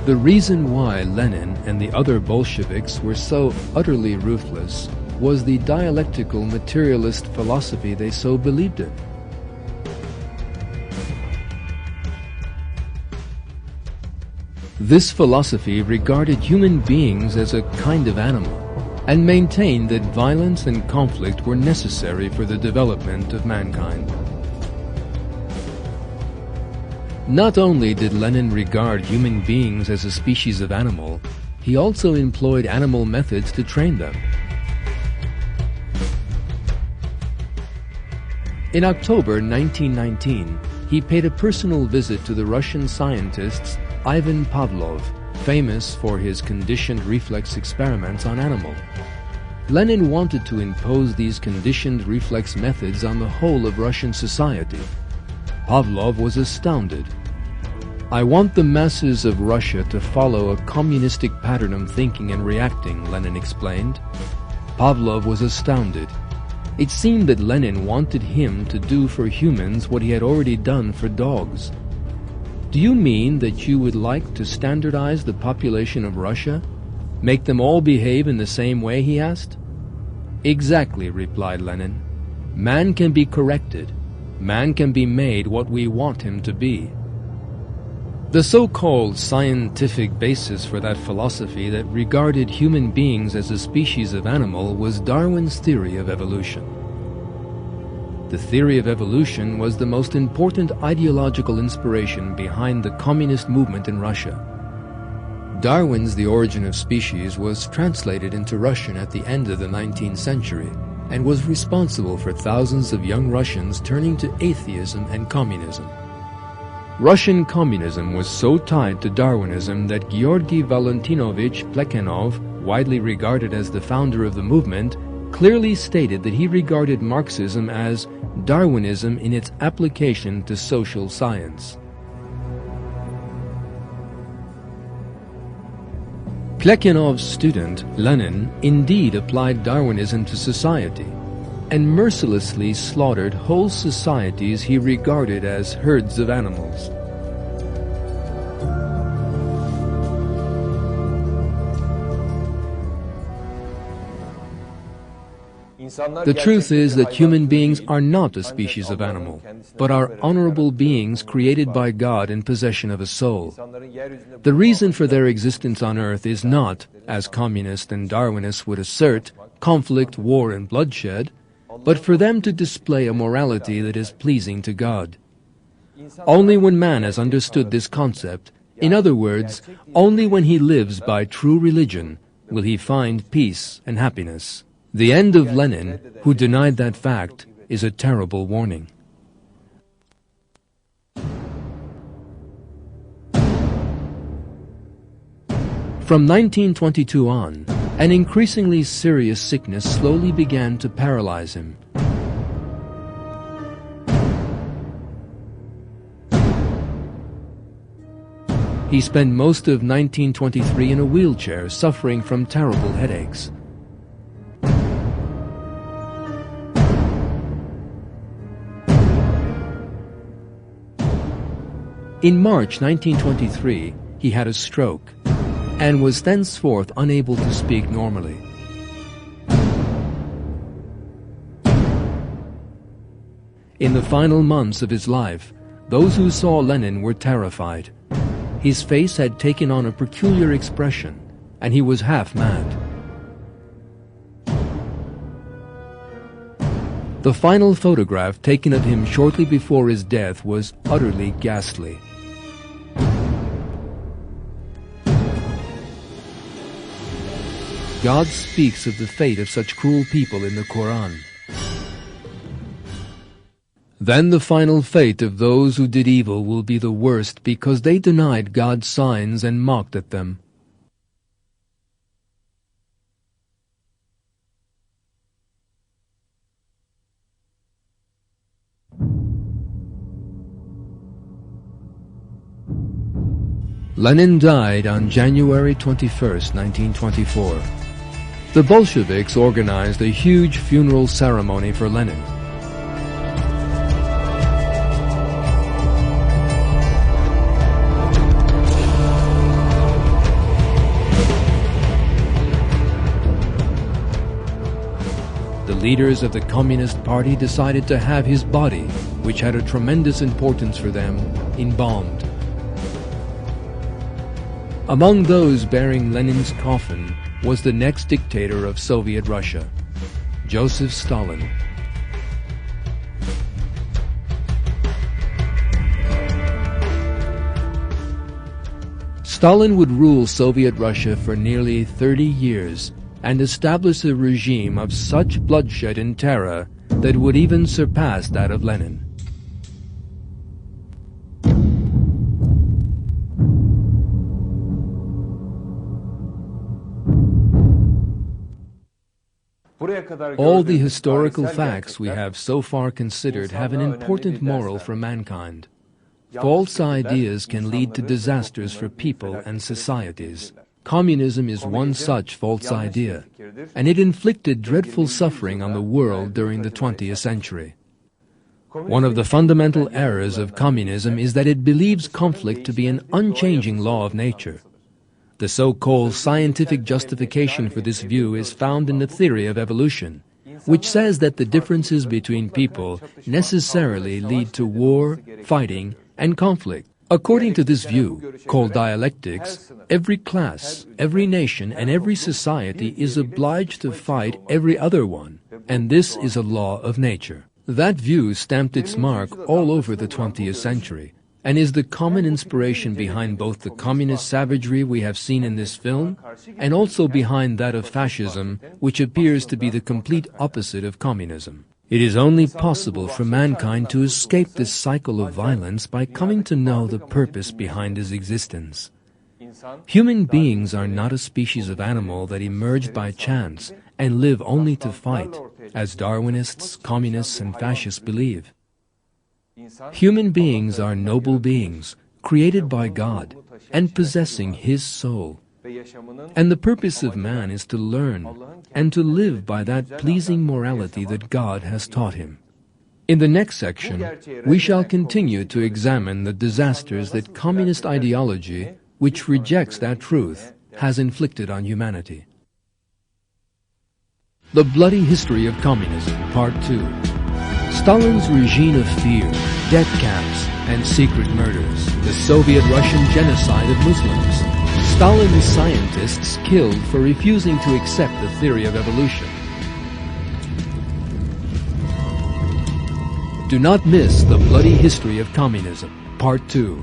The reason why Lenin and the other Bolsheviks were so utterly ruthless was the dialectical materialist philosophy they so believed in. This philosophy regarded human beings as a kind of animal and maintained that violence and conflict were necessary for the development of mankind. Not only did Lenin regard human beings as a species of animal, he also employed animal methods to train them. In October 1919, he paid a personal visit to the Russian scientists Ivan Pavlov, famous for his conditioned reflex experiments on animals. Lenin wanted to impose these conditioned reflex methods on the whole of Russian society. Pavlov was astounded. "I want the masses of Russia to follow a communistic pattern of thinking and reacting," Lenin explained. Pavlov was astounded. It seemed that Lenin wanted him to do for humans what he had already done for dogs. "Do you mean that you would like to standardize the population of Russia? Make them all behave in the same way?" he asked. "Exactly," replied Lenin. "Man can be corrected. Man can be made what we want him to be." The so-called scientific basis for that philosophy that regarded human beings as a species of animal was Darwin's theory of evolution. The theory of evolution was the most important ideological inspiration behind the communist movement in Russia. Darwin's The Origin of Species was translated into Russian at the end of the 19th century and was responsible for thousands of young Russians turning to atheism and communism. Russian communism was so tied to Darwinism that Georgy Valentinovich Plekhanov, widely regarded as the founder of the movement, clearly stated that he regarded Marxism as Darwinism in its application to social science. Plekhanov's student, Lenin, indeed applied Darwinism to society and mercilessly slaughtered whole societies he regarded as herds of animals. The truth is that human beings are not a species of animal, but are honorable beings created by God in possession of a soul. The reason for their existence on earth is not, as communists and Darwinists would assert, conflict, war, and bloodshed, but for them to display a morality that is pleasing to God. Only when man has understood this concept, in other words, only when he lives by true religion, will he find peace and happiness. The end of Lenin, who denied that fact, is a terrible warning. From 1922 on, an increasingly serious sickness slowly began to paralyze him. He spent most of 1923 in a wheelchair, suffering from terrible headaches. In March 1923, he had a stroke and was thenceforth unable to speak normally. In the final months of his life, those who saw Lenin were terrified. His face had taken on a peculiar expression, and he was half mad. The final photograph taken of him shortly before his death was utterly ghastly. God speaks of the fate of such cruel people in the Quran. Then the final fate of those who did evil will be the worst because they denied God's signs and mocked at them. Lenin died on January 21, 1924. The Bolsheviks organized a huge funeral ceremony for Lenin. leaders of the Communist Party decided to have his body, which had a tremendous importance for them, embalmed. Among those bearing Lenin's coffin was the next dictator of Soviet Russia, Joseph Stalin. Stalin would rule Soviet Russia for nearly 30 years and establish a regime of such bloodshed and terror that would even surpass that of Lenin. All the historical facts we have so far considered have an important moral for mankind. False ideas can lead to disasters for people and societies. Communism is one such false idea, and it inflicted dreadful suffering on the world during the 20th century. One of the fundamental errors of communism is that it believes conflict to be an unchanging law of nature. The so-called scientific justification for this view is found in the theory of evolution, which says that the differences between people necessarily lead to war, fighting, and conflict. According to this view, called dialectics, every class, every nation, and every society is obliged to fight every other one, and this is a law of nature. That view stamped its mark all over the 20th century, and is the common inspiration behind both the communist savagery we have seen in this film, and also behind that of fascism, which appears to be the complete opposite of communism. It is only possible for mankind to escape this cycle of violence by coming to know the purpose behind his existence. Human beings are not a species of animal that emerged by chance and live only to fight, as Darwinists, communists, and fascists believe. Human beings are noble beings, created by God, and possessing His soul. And the purpose of man is to learn and to live by that pleasing morality that God has taught him. In the next section, we shall continue to examine the disasters that communist ideology, which rejects that truth, has inflicted on humanity. The Bloody History of Communism, Part 2. Stalin's regime of fear, death camps, and secret murders, the Soviet-Russian genocide of Muslims, Stalin's scientists killed for refusing to accept the theory of evolution. Do not miss The Bloody History of Communism, Part 2.